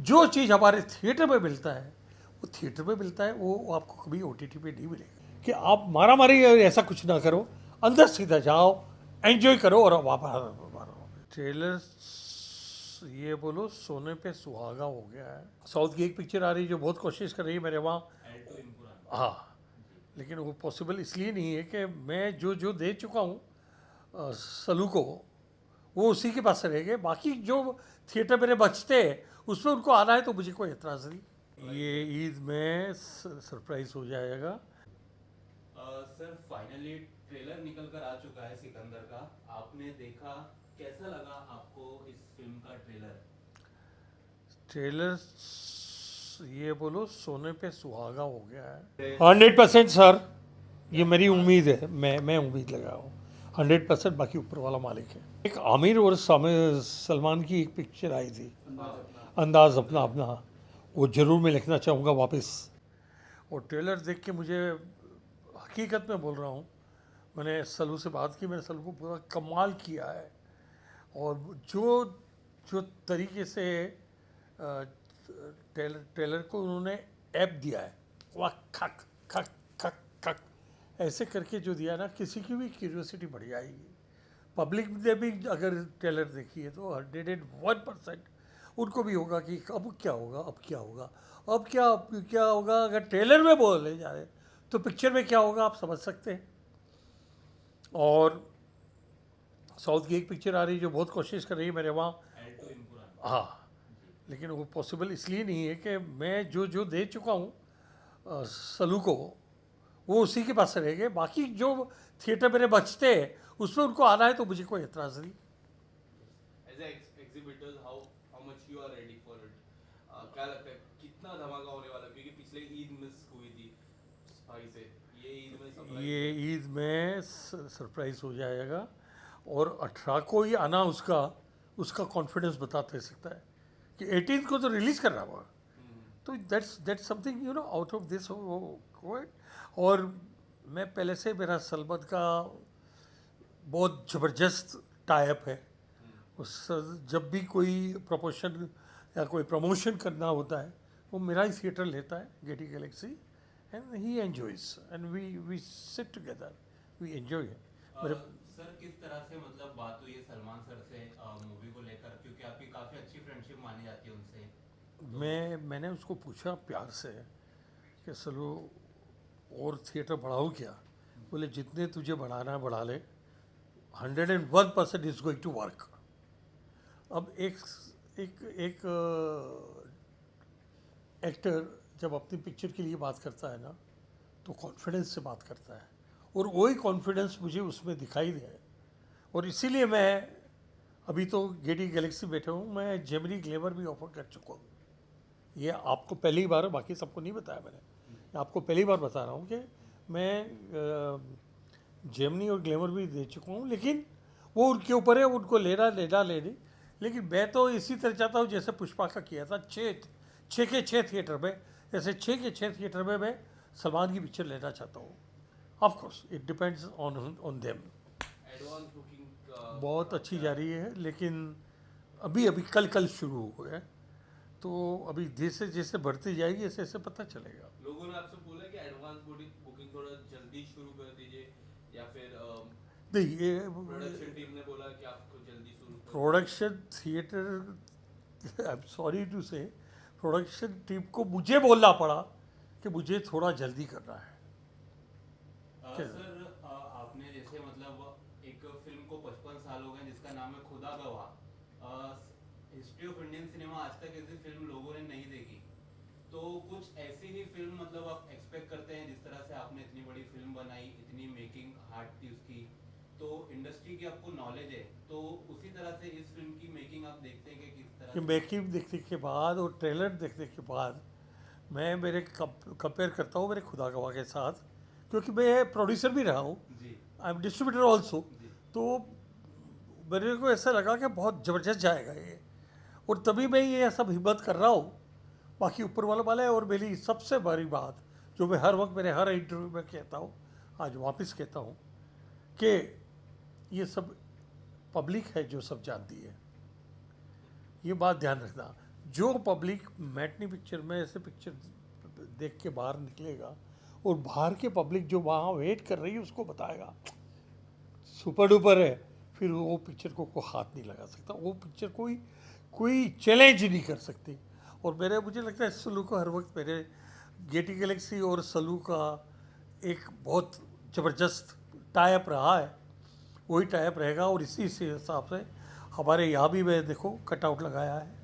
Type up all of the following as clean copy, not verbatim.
जो चीज़ हमारे थिएटर में मिलता है वो थिएटर में मिलता है, वो आपको कभी OTT पे नहीं मिलेगा। कि आप मारा मारी ऐसा कुछ ना करो, अंदर सीधा जाओ, एंजॉय करो और वापस मारो। ट्रेलर ये बोलो सोने पे सुहागा हो गया है। साउथ की एक पिक्चर आ रही है जो बहुत कोशिश कर रही है मेरे वहाँ, हाँ, लेकिन वो पॉसिबल इसलिए नहीं है कि मैं जो जो दे चुका हूँ सलू को, वो उसी के पास रहेंगे। बाकी जो थिएटर मेरे बचते हैं उसमें उनको आना है तो मुझे कोई एतराज़ नहीं। ये ईद में सरप्राइज हो जाएगा। सर फाइनली ट्रेलर निकल कर आ चुका है सिकंदर का, आपने देखा, कैसा लगा आपको इस फिल्म का ट्रेलर? ट्रेलर ये बोलो सोने पे सुहागा हो गया है। 100% सर, ये मेरी उम्मीद है, मैं उम्मीद लगा हूँ 100%। बाकी ऊपर वाला मालिक है। एक आमिर और सलमान की एक पिक्चर आई थी, अंदाज अपना अपना, वो ज़रूर मैं लिखना चाहूँगा वापस। और ट्रेलर देख के मुझे, हकीकत में बोल रहा हूँ, मैंने सलू से बात की, मैंने सलू को पूरा कमाल किया है। और जो जो तरीके से ट्रेलर को उन्होंने ऐप दिया है, वाह, खक खक खक खक ऐसे करके जो दिया ना, किसी की भी क्यूरियोसिटी बढ़ जाएगी। पब्लिक ने भी अगर ट्रेलर देखी है तो 101% उनको भी होगा कि अब क्या होगा, अब क्या होगा, अब क्या होगा। अगर ट्रेलर में बोले जा रहे तो पिक्चर में क्या होगा आप समझ सकते हैं। और साउथ की एक पिक्चर आ रही है जो बहुत कोशिश कर रही है मेरे वहाँ, हाँ, लेकिन वो पॉसिबल इसलिए नहीं है कि मैं जो जो दे चुका हूँ सलू को, वो उसी के पास रहेंगे। बाकी जो थिएटर मेरे बचते हैं उसमें उनको आना है तो मुझे कोई एतराज़ नहीं। As exhibitors, how much you are ready for it? क्या लगता है कितना धमाका होने वाला है? क्योंकि पिछले ईद मिस हुई थी भाई से, ये ईद में सरप्राइज ये होगा। ईद में सरप्राइज हो जाएगा। और 18 को ही आना उसका उसका कॉन्फिडेंस बताते सकता है कि 18 को तो रिलीज़ कर रहा हुआ। तो that's something out of this. और मैं पहले से, मेरा सलमान का बहुत ज़बरदस्त टाइप है। उस जब भी कोई प्रमोशन या कोई प्रमोशन करना होता है वो मेरा ही थिएटर लेता है, Gaiety Galaxy, and he enjoys and we sit together, we enjoy. मेरे सर किस तरह से मतलब बात हुई है सलमान सर से मूवी को लेकर, क्योंकि आपकी काफ़ी अच्छी फ्रेंडशिप मानी जाती है उनसे, तो मैंने उसको पूछा प्यार से कि चलो और थिएटर बढ़ाओ क्या। बोले जितने तुझे बढ़ाना है बढ़ा ले, 101% इज गोइंग टू वर्क। अब एक एक एक एक्टर जब अपनी पिक्चर के लिए बात करता है ना तो कॉन्फिडेंस से बात करता है, और वही कॉन्फिडेंस मुझे उसमें दिखाई दे। और इसीलिए मैं अभी तो गेटी गैलेक्सी बैठे हूँ, मैं जेमिनी ग्लेमर भी ऑफर कर चुका हूँ। ये आपको पहली बार, बाकी सबको नहीं बताया मैंने, आपको पहली बार बता रहा हूँ कि मैं जेमिनी और ग्लेमर भी दे चुका हूँ। लेकिन वो उनके ऊपर है, उनको लेना लेनी। लेकिन मैं तो इसी तरह चाहता हूँ जैसे पुष्पा का किया था, छः के छः थिएटर में, ऐसे छः के छः थिएटर में मैं सलमान की पिक्चर लेना चाहता हूँ। Of course it depends on them. Advance booking बहुत अच्छी जा रही है, लेकिन अभी अभी कल कल शुरू हुआ है, तो अभी जैसे जैसे बढ़ती जाएगी ऐसे ऐसे पता चलेगा। लोगों ने आपसे बोला कि एडवांस बुकिंग थोड़ा जल्दी शुरू कर दीजिए, या फिर नहीं, ये प्रोडक्शन टीम ने बोला कि आपको जल्दी शुरू कर दीजिए? Production theatre, I am sorry to say, production team को मुझे बोलना पड़ा कि मुझे थोड़ा जल्दी करना है। सर आपने जैसे मतलब एक फिल्म को 55 साल हो गए जिसका नाम है खुदा गवाह, हिस्ट्री ऑफ इंडियन सिनेमा, आज तक ऐसी फिल्म लोगों ने नहीं देखी, तो कुछ ऐसी ही फिल्म मतलब आप एक्सपेक्ट करते हैं? जिस तरह से आपने इतनी बड़ी फिल्म बनाई, इतनी मेकिंग हार्ड थी उसकी, तो इंडस्ट्री की आपको नॉलेज है, तो उसी तरह से इस फिल्म की मेकिंग आप देखते हैं कि किस तरह कि से? मेकिंग देखने के बाद और ट्रेलर देखने के बाद मैं मेरे कंपेयर करता हूँ मेरे खुदा गवाह के साथ, क्योंकि मैं प्रोड्यूसर भी रहा हूँ, जी आई एम डिस्ट्रीब्यूटर ऑल्सो। जी। तो मेरे को ऐसा लगा कि बहुत ज़बरदस्त जाएगा ये, और तभी मैं ये सब हिम्मत कर रहा हूँ। बाकी ऊपर वाला है। और मेरी सबसे बड़ी बात जो मैं हर वक्त मेरे हर इंटरव्यू में कहता हूँ, आज वापस कहता हूँ, कि ये सब पब्लिक है जो सब जानती है। ये बात ध्यान रखना, जो पब्लिक मैटनी पिक्चर में ऐसे पिक्चर देख के बाहर निकलेगा और बाहर के पब्लिक जो वहाँ वेट कर रही है उसको बताएगा सुपर डुपर है, फिर वो पिक्चर को कोई हाथ नहीं लगा सकता, वो पिक्चर कोई चैलेंज नहीं कर सकती। और मुझे लगता है सलू का हर वक्त मेरे गेटी गैलेक्सी और सलू का एक बहुत ज़बरदस्त टाइप रहा है, वही टाइप रहेगा। और इसी से हिसाब से हमारे यहाँ भी मैं देखो कटआउट लगाया है,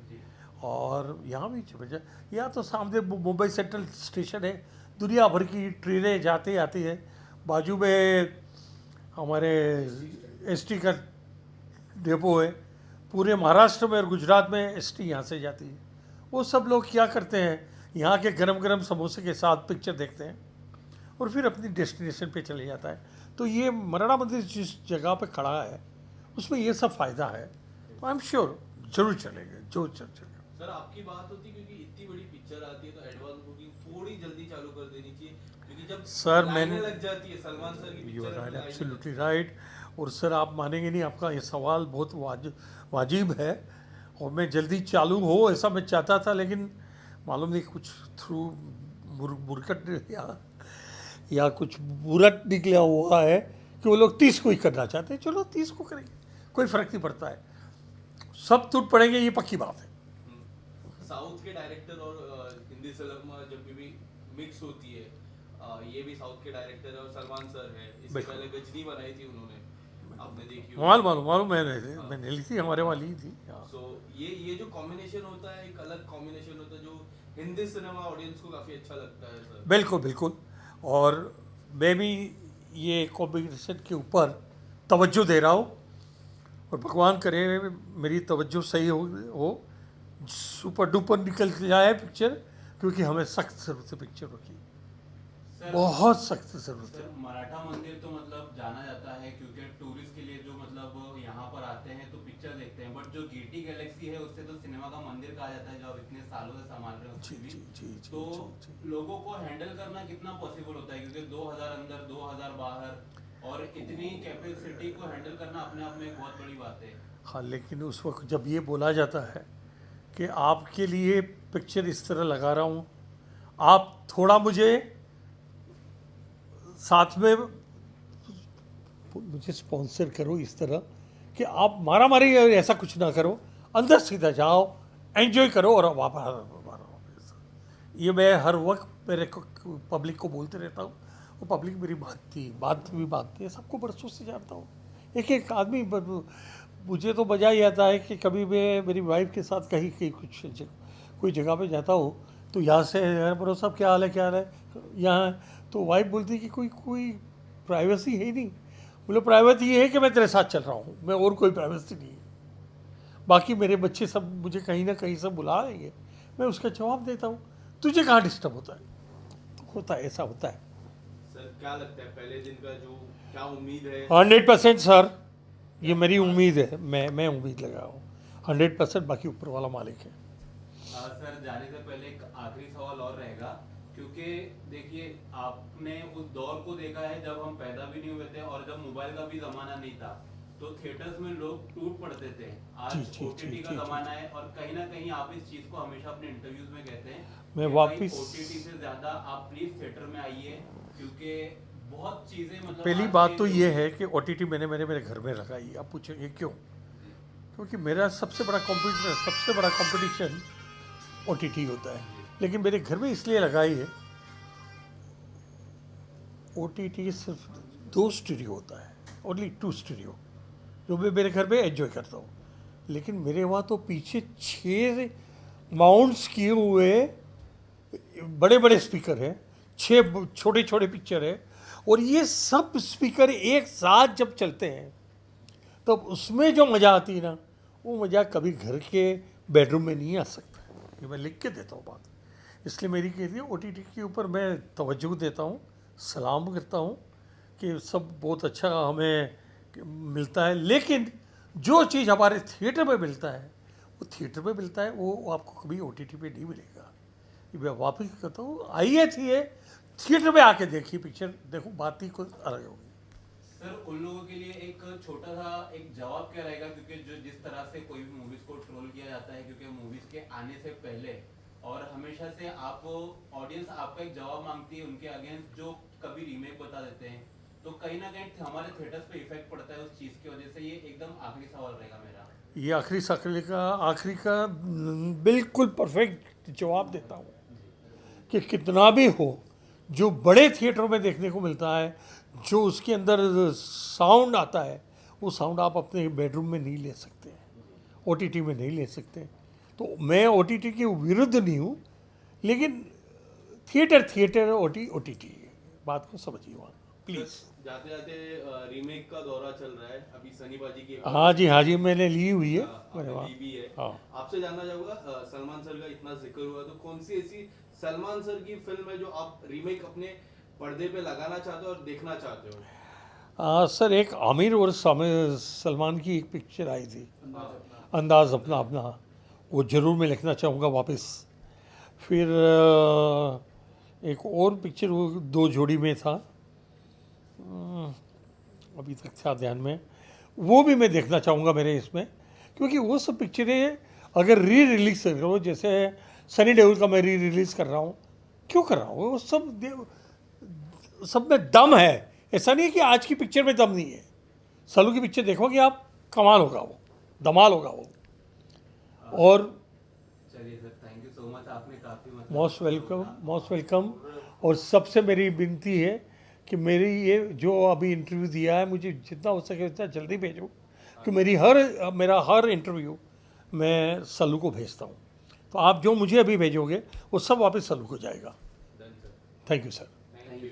और यहाँ भी ज़बरदस्त। यहाँ तो सामने मुंबई सेंट्रल स्टेशन है, दुनिया भर की ट्रेनें जाती आती है, बाजू में हमारे एसटी का डेपो है, पूरे महाराष्ट्र में और गुजरात में एसटी यहाँ से जाती है। वो सब लोग क्या करते हैं, यहाँ के गरम गरम समोसे के साथ पिक्चर देखते हैं और फिर अपनी डेस्टिनेशन पे चले जाता है। तो ये मराड़ा मंदिर जिस जगह पे खड़ा है उसमें ये सब फ़ायदा है, तो आई एम श्योर जरूर चलेगा, जरूर चलेगा। सर आपकी बात होती है क्योंकि इतनी बड़ी पिक्चर आती है तो एडवांस बुकिंग थोड़ी जल्दी चालू कर देनी चाहिए, क्योंकि जब सर लाइनें लग जाती है सलमान सर की यू पिक्चर आर में लाइनें एब्सोल्युटली राइट। और सर आप मानेंगे नहीं, आपका ये सवाल बहुत वाजिब है, और मैं जल्दी चालू हो ऐसा मैं चाहता था, लेकिन मालूम नहीं कुछ थ्रू बुरकट या कुछ बुरट निकला हुआ है कि वो लोग 30 को ही करना चाहते हैं। चलो 30 को करेंगे, कोई फ़र्क नहीं पड़ता है, सब टूट पड़ेंगे, ये पक्की बात है। साउथ के डायरेक्टर और हिंदी फिल्म जब भी मिक्स होती है, ये भी साउथ के डायरेक्टर और सलमान सर है, इससे बिल्कुल। पहले गजनी बनाई थी उन्होंने, आपने देखी मालूम मैंने ली थी, हमारे वाली ही थी। हाँ। सो ये जो कॉम्बिनेशन होता है एक अलग कॉम्बिनेशन होता है जो हिंदी सिनेमा ऑडियंस को काफी अच्छा लगता है सर। बिल्कुल बिल्कुल, और मैं भी ये कॉम्बिनेशन के ऊपर तवज्जो दे रहा हूँ, और भगवान करे मेरी तवज्जो सही हो सुपर डुपर निकल जाए पिक्चर, क्योंकि हमें सख्त ज़रूरत है पिक्चरों की, सर, बहुत सख्त ज़रूरत है। सर मराठा मंदिर तो मतलब जाना जाता है क्योंकि टूरिस्ट के लिए जो मतलब यहाँ पर आते हैं तो पिक्चर देखते हैं, बट जो गेटी गैलेक्सी है उससे तो सिनेमा का मंदिर कहा जाता है जो आप इतने सालों से संभाल रहे हो जी उसको भी। जी जी जी तो जी। लोगों को हैंडल करना कितना पॉसिबल होता है, क्योंकि 2000 अंदर 2000 बाहर, और इतनी कैपेसिटी को हैंडल करना अपने आप में एक बहुत बड़ी बात है। हाँ, लेकिन उस वक्त जब ये बोला जाता है कि आपके लिए पिक्चर इस तरह लगा रहा हूँ, आप थोड़ा मुझे साथ में मुझे स्पॉन्सर करो इस तरह कि आप मारा मारी ऐसा कुछ ना करो, अंदर सीधा जाओ, एंजॉय करो और वापस। ये मैं हर वक्त मेरे को पब्लिक को बोलते रहता हूँ, वो पब्लिक मेरी बात है, सबको बरसों से जानता हूँ। एक आदमी मुझे तो मज़ा ही आता है कि कभी मैं मेरी वाइफ के साथ कहीं कोई जगह पे जाता हूँ तो यहाँ से बरो साहब क्या हाल है यहाँ, तो वाइफ बोलती है कि कोई प्राइवेसी है ही नहीं। बोले प्राइवेसी ये है कि मैं तेरे साथ चल रहा हूँ, मैं और कोई प्राइवेसी नहीं है। बाकी मेरे बच्चे सब मुझे कहीं ना कहीं से बुला लेंगे, मैं उसका जवाब देता हूँ, तुझे कहाँ डिस्टर्ब होता है? होता है, ऐसा होता है। सर क्या लगता है पहले दिन का जो क्या उम्मीद है? 100% सर, ये मेरी उम्मीद है, मैं उम्मीद लगा हूँ 100%, बाकी ऊपर वाला मालिक है। सर जाने से पहले एक आखिरी सवाल और रहेगा, क्योंकि देखिए आपने उस दौर को देखा है जब हम पैदा भी नहीं हुए थे और जब मोबाइल का भी जमाना नहीं था, तो थिएटर्स में लोग टूट पड़ते थे। आज जी, ओटीटी का जी। जमाना है, और कहीं ना कहीं आप इस चीज को हमेशा अपने इंटरव्यूज में कहते हैं मैं कि वापिस- भाई ओटीटी से ज्यादा आप प्लीज थिएटर में आइए, क्योंकि बहुत चीजें मतलब पहली आज बात change तो हो ये गई। है कि OTT मैंने मेरे घर में लगाई। आप पूछेंगे क्यों? क्योंकि मेरा सबसे बड़ा कंपटीशन OTT होता है, लेकिन मेरे घर में इसलिए लगाई है, OTT सिर्फ 2 स्टूडियो होता है, ओनली 2 स्टूडियो, जो मैं मेरे घर में एंजॉय करता हूँ। लेकिन मेरे वहाँ तो पीछे 6 माउंट्स किए हुए बड़े बड़े स्पीकर हैं, 6 छोटे छोटे पिक्चर है, और ये सब स्पीकर एक साथ जब चलते हैं तब उसमें जो मज़ा आती है ना, वो मज़ा कभी घर के बेडरूम में नहीं आ सकता। ये मैं लिख के देता हूँ बात, इसलिए मेरी कहती है OTT के ऊपर मैं तवज्जो देता हूँ, सलाम करता हूँ कि सब बहुत अच्छा हमें मिलता है। लेकिन जो चीज़ हमारे थिएटर में मिलता है वो थिएटर में मिलता है, वो आपको कभी OTT पे नहीं मिलेगा। ये मैं वापस कहता हूँ, आइए थिएटर में आके देखिए पिक्चर, देखो बात ही कुछ अलग होगी। सर उन लोगों के लिए एक छोटा सा एक जवाब क्या रहेगा, क्योंकि जो जिस तरह से कोई भी मूवीज को ट्रोल किया जाता है, क्योंकि मूवीज के आने से पहले और हमेशा से आप ऑडियंस आपका एक जवाब मांगती है उनके अगेंस्ट जो कभी रीमेक बता देते हैं, तो कहीं ना कहीं हमारे थिएटर्स पे इफेक्ट पड़ता है उस चीज की वजह से। ये एकदम आखिरी सवाल रहेगा मेरा। ये आखिरी का बिल्कुल परफेक्ट जवाब देता हूँ कि कितना भी हो, जो बड़े थिएटर में देखने को मिलता है, जो उसके अंदर साउंड आता है, वो साउंड आप अपने बेडरूम में नहीं ले सकते, ओटीटी में नहीं ले सकते। तो मैं ओटीटी के विरुद्ध नहीं हूँ, लेकिन थिएटर ओटीटी बात को समझिए वहाँ प्लीज़। जाते जाते रीमेक का दौरा चल रहा है, अभी सनी बाजी की हाँ जी मैंने ली हुई है। आपने मेरे वहाँ ली भी है। हाँ। आपसे जानना चाहूंगा, सलमान सर का इतना जिक्र हुआ, तो कौन सी ऐसी सलमान सर की फिल्म है जो आप रीमेक अपने पर्दे पे लगाना चाहते हो और देखना चाहते हो? सर एक आमिर और सलमान की एक पिक्चर आई थी, अंदाज अपना अपना, वो ज़रूर मैं लिखना चाहूँगा वापस। फिर एक और पिक्चर वो दो जोड़ी में था, अभी तक था ध्यान में, वो भी मैं देखना चाहूँगा मेरे इसमें, क्योंकि वो सब पिक्चरें अगर रिलीज़ करो, जैसे सनी देओल का मैं रिलीज़ कर रहा हूँ, क्यों कर रहा हूँ, वो सब में दम है। ऐसा नहीं है कि आज की पिक्चर में दम नहीं है। सलू की पिक्चर देखोगे आप, कमाल होगा वो, धमाल होगा वो। और चलिए sir, thank you so much, आपने काफी मतलब मोस्ट वेलकम। और सबसे मेरी विनती है कि मेरी ये जो अभी इंटरव्यू दिया है, मुझे जितना हो सके उतना जल्दी भेजो, कि मेरा हर इंटरव्यू मैं सल्लू को भेजता हूँ। तो आप जो मुझे अभी भेजोगे वो सब वापस सल्लू को जाएगा। Thank you sir, thank you.